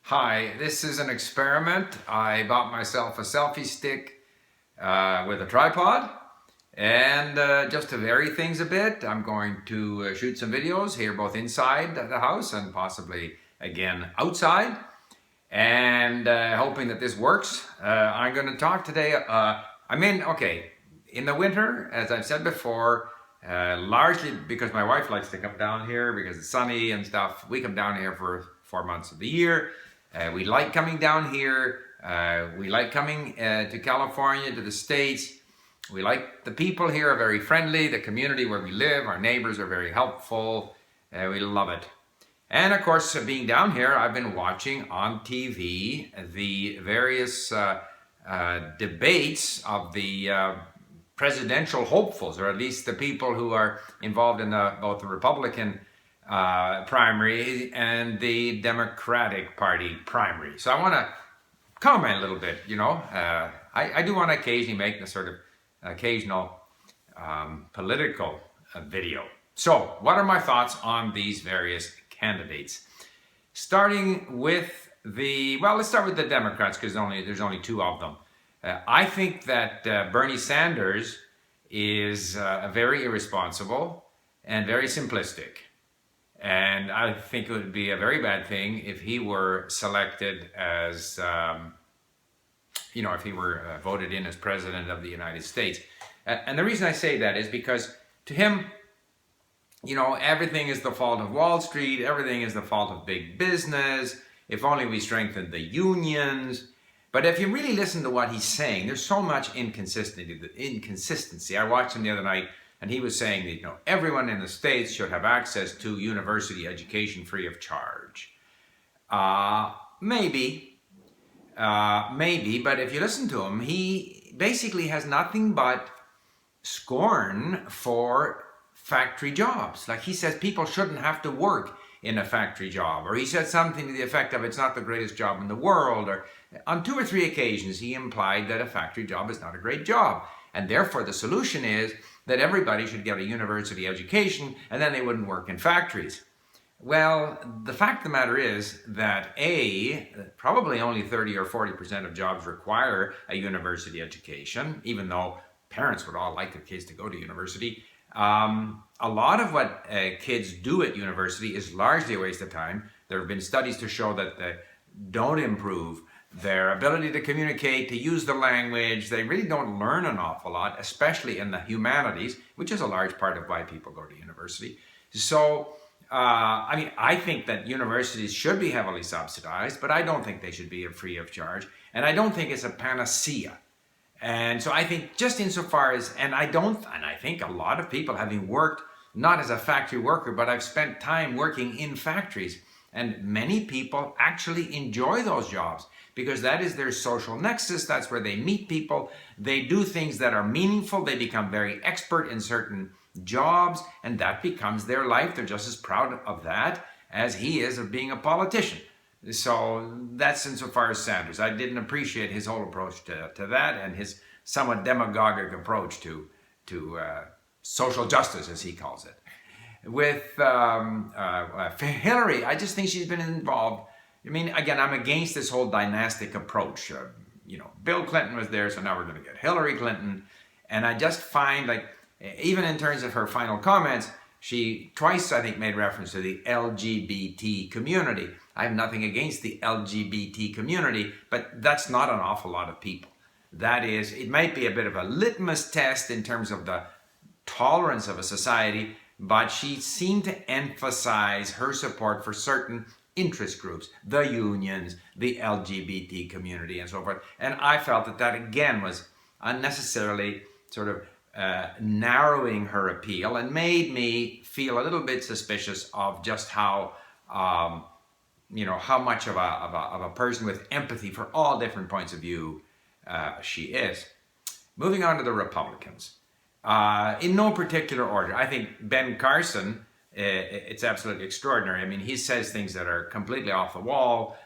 Hi, this is an experiment. I bought myself a selfie stick with a tripod, and just to vary things a bit, I'm going to shoot some videos here both inside the house and possibly again outside, and hoping that this works. I'm going to talk today, in the winter, as I've said before, largely because my wife likes to come down here because it's sunny and stuff. We come down here for 4 months of the year. We like coming down here. We like coming to California, to the States. We like the people here are very friendly. The community where we live, our neighbors are very helpful. We love it. And of course, being down here, I've been watching on TV the various debates of the presidential hopefuls, or at least the people who are involved in both the Republican primary and the Democratic Party primary. So I want to comment a little bit, I do want to occasionally make the sort of occasional political video. So what are my thoughts on these various candidates? Starting with let's start with the Democrats because there's only two of them. I think that Bernie Sanders is very irresponsible and very simplistic. And I think it would be a very bad thing if he were selected as, if he were voted in as president of the United States. And the reason I say that is because to him, everything is the fault of Wall Street, everything is the fault of big business, if only we strengthened the unions. But if you really listen to what he's saying, there's so much inconsistency. I watched him the other night, and he was saying that everyone in the States should have access to university education free of charge. Maybe, but if you listen to him, he basically has nothing but scorn for factory jobs. Like he says people shouldn't have to work in a factory job, or he said something to the effect of it's not the greatest job in the world, or on 2 or 3 occasions he implied that a factory job is not a great job, and therefore the solution is that everybody should get a university education and then they wouldn't work in factories. Well, the fact of the matter is that probably only 30 or 40% of jobs require a university education, even though parents would all like their kids to go to university. A lot of what kids do at university is largely a waste of time. There have been studies to show that they don't improve their ability to communicate, to use the language. They really don't learn an awful lot, especially in the humanities, which is a large part of why people go to university. So, I think that universities should be heavily subsidized, but I don't think they should be free of charge. And I don't think it's a panacea. And so I think just insofar as, and I think a lot of people, having worked not as a factory worker, but I've spent time working in factories, and many people actually enjoy those jobs because that is their social nexus. That's where they meet people. They do things that are meaningful. They become very expert in certain jobs, and that becomes their life. They're just as proud of that as he is of being a politician. So that's insofar as Sanders. I didn't appreciate his whole approach to that and his somewhat demagogic approach to social justice, as he calls it. With Hillary, I just think she's been involved. Again, I'm against this whole dynastic approach. Bill Clinton was there, so now we're going to get Hillary Clinton. And I just find, even in terms of her final comments, she twice, I think, made reference to the LGBT community. I have nothing against the LGBT community, but that's not an awful lot of people. That is, it might be a bit of a litmus test in terms of the tolerance of a society, but she seemed to emphasize her support for certain interest groups, the unions, the LGBT community, and so forth. And I felt that again was unnecessarily sort of narrowing her appeal and made me feel a little bit suspicious of just how much of a person with empathy for all different points of view she is. Moving on to the Republicans. In no particular order, I think Ben Carson, it's absolutely extraordinary. He says things that are completely off the wall.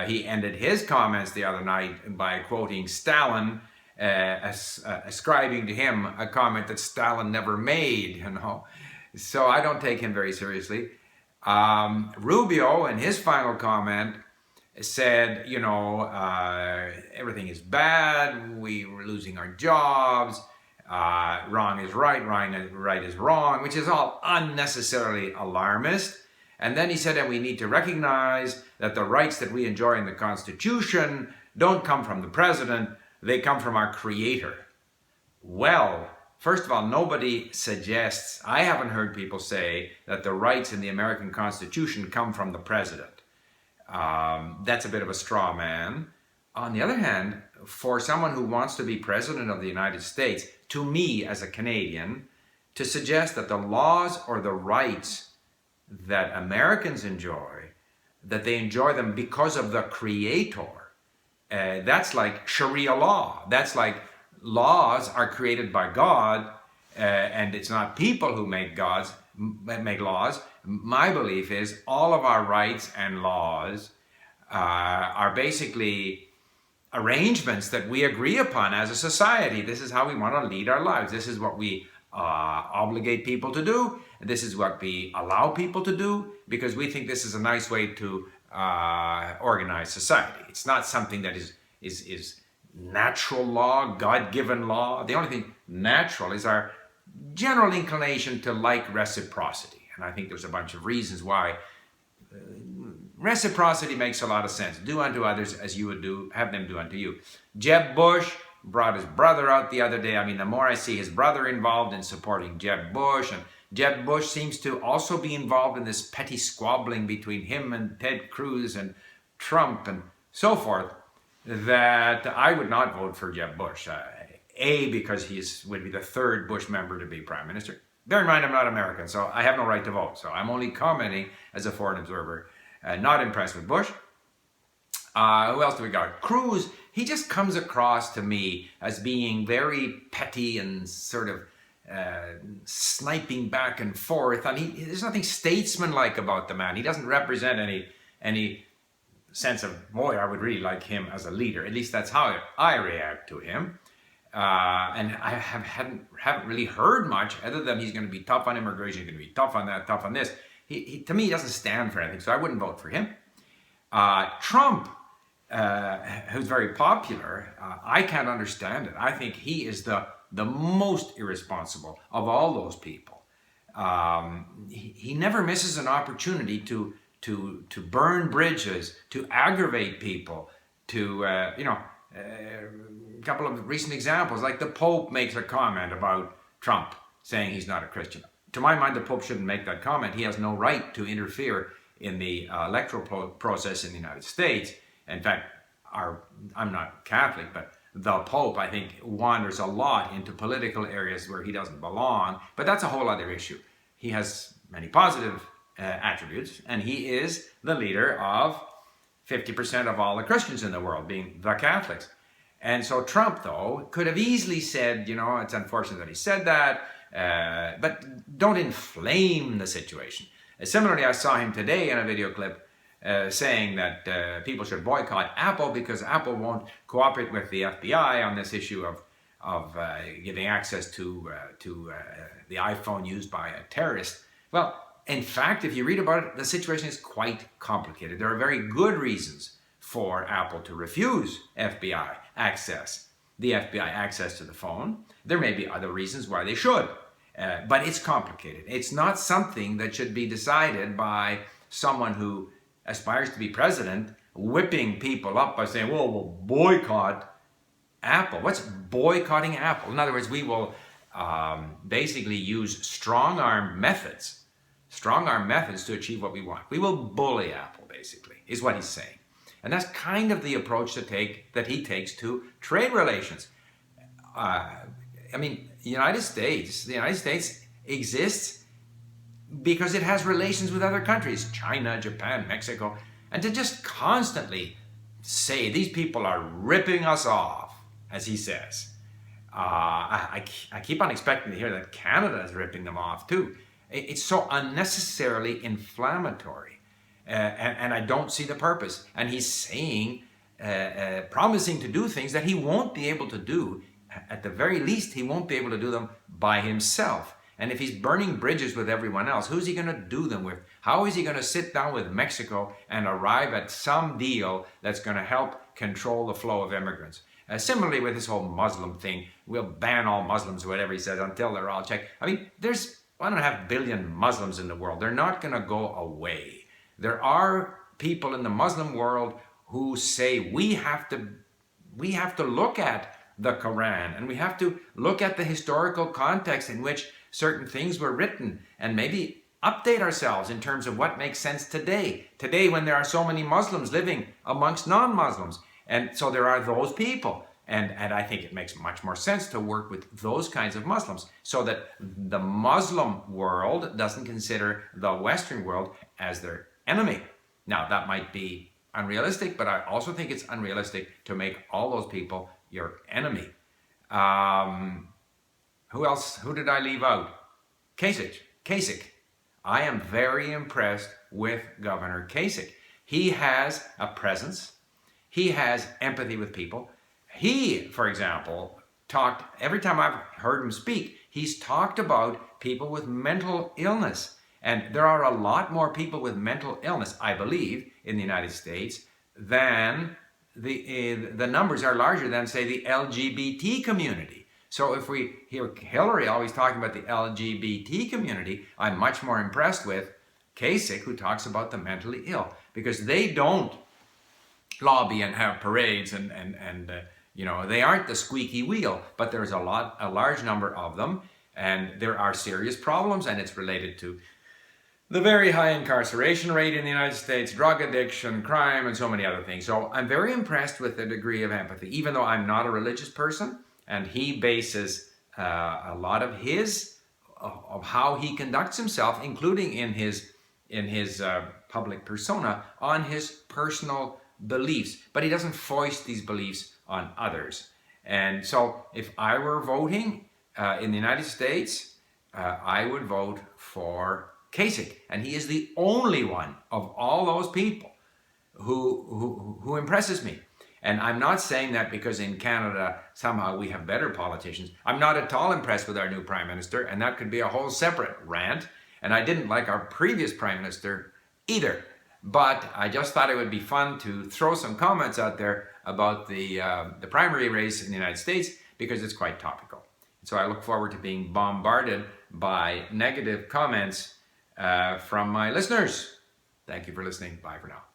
He ended his comments the other night by quoting Stalin, ascribing to him a comment that Stalin never made, So I don't take him very seriously. Rubio, in his final comment, said, everything is bad, we're losing our jobs, wrong is right, right is wrong, which is all unnecessarily alarmist. And then he said that we need to recognize that the rights that we enjoy in the Constitution don't come from the president, they come from our Creator. Well, first of all, nobody suggests, I haven't heard people say that the rights in the American Constitution come from the president. That's a bit of a straw man. On the other hand, for someone who wants to be president of the United States, to me as a Canadian, to suggest that the laws or the rights that Americans enjoy, that they enjoy them because of the Creator, that's like Sharia law. That's like laws are created by God, and it's not people who make laws. My belief is all of our rights and laws are basically arrangements that we agree upon as a society. This is how we want to lead our lives. This is what we obligate people to do. This is what we allow people to do because we think this is a nice way to organize society. It's not something that is natural law, God-given law. The only thing natural is our general inclination to like reciprocity. And I think there's a bunch of reasons why reciprocity makes a lot of sense. Do unto others as you would do, have them do unto you. Jeb Bush brought his brother out the other day. I mean, the more I see his brother involved in supporting Jeb Bush, and Jeb Bush seems to also be involved in this petty squabbling between him and Ted Cruz and Trump and so forth, that I would not vote for Jeb Bush. Because he would be the third Bush member to be prime minister. Bear in mind, I'm not American, so I have no right to vote. So I'm only commenting as a foreign observer. Not impressed with Bush. Who else do we got? Cruz, he just comes across to me as being very petty and sort of sniping back and forth. And there's nothing statesmanlike about the man. He doesn't represent any sense of, boy, I would really like him as a leader. At least that's how I react to him. And I haven't really heard much other than he's going to be tough on immigration, he's going to be tough on that, tough on this. To me, he doesn't stand for anything, so I wouldn't vote for him. Trump, who's very popular, I can't understand it. I think he is the most irresponsible of all those people. He never misses an opportunity to burn bridges, to aggravate people, a couple of recent examples, like the Pope makes a comment about Trump, saying he's not a Christian. To my mind, the Pope shouldn't make that comment. He has no right to interfere in the electoral process in the United States. In fact, I'm not Catholic, but the Pope, I think, wanders a lot into political areas where he doesn't belong. But that's a whole other issue. He has many positive attributes, and he is the leader of 50% of all the Christians in the world, being the Catholics. And so Trump, though, could have easily said, it's unfortunate that he said that, but don't inflame the situation. Similarly, I saw him today in a video clip saying that people should boycott Apple because Apple won't cooperate with the FBI on this issue of giving access to the iPhone used by a terrorist. Well, in fact, if you read about it, the situation is quite complicated. There are very good reasons for Apple to refuse the FBI access to the phone. There may be other reasons why they should, but it's complicated. It's not something that should be decided by someone who aspires to be president, whipping people up by saying, well, we'll boycott Apple. What's boycotting Apple? In other words, we will basically use strong-arm methods to achieve what we want. We will bully Apple, basically, is what he's saying. And that's kind of the approach that he takes to trade relations. The United States exists because it has relations with other countries, China, Japan, Mexico, and to just constantly say these people are ripping us off, as he says. I keep on expecting to hear that Canada is ripping them off too. It's so unnecessarily inflammatory. And I don't see the purpose. And he's saying, promising to do things that he won't be able to do. At the very least, he won't be able to do them by himself. And if he's burning bridges with everyone else, who's he going to do them with? How is he going to sit down with Mexico and arrive at some deal that's going to help control the flow of immigrants? Similarly with this whole Muslim thing, we'll ban all Muslims, whatever he says, until they're all checked. I mean, there's 1.5 billion Muslims in the world. They're not going to go away. There are people in the Muslim world who say we have to look at the Quran, and we have to look at the historical context in which certain things were written, and maybe update ourselves in terms of what makes sense today. Today, when there are so many Muslims living amongst non-Muslims. And so there are those people. And I think it makes much more sense to work with those kinds of Muslims so that the Muslim world doesn't consider the Western world as their enemy. Now, that might be unrealistic, but I also think it's unrealistic to make all those people your enemy. Who else? Who did I leave out? Kasich. I am very impressed with Governor Kasich. He has a presence. He has empathy with people. He, for example, every time I've heard him speak, he's talked about people with mental illness. And there are a lot more people with mental illness, I believe, in the United States than the numbers are larger than, say, the LGBT community. So if we hear Hillary always talking about the LGBT community, I'm much more impressed with Kasich, who talks about the mentally ill, because they don't lobby and have parades and they aren't the squeaky wheel, but there's a large number of them, and there are serious problems, and it's related to the very high incarceration rate in the United States, drug addiction, crime, and so many other things. So I'm very impressed with the degree of empathy, even though I'm not a religious person, and he bases a lot of how he conducts himself, including in his public persona, on his personal beliefs, but he doesn't foist these beliefs on others. And so if I were voting in the United States, I would vote for Kasich, and he is the only one of all those people who impresses me. And I'm not saying that because in Canada somehow we have better politicians. I'm not at all impressed with our new Prime Minister, and that could be a whole separate rant. And I didn't like our previous Prime Minister either. But I just thought it would be fun to throw some comments out there about the primary race in the United States, because it's quite topical. So I look forward to being bombarded by negative comments from my listeners. Thank you for listening. Bye for now.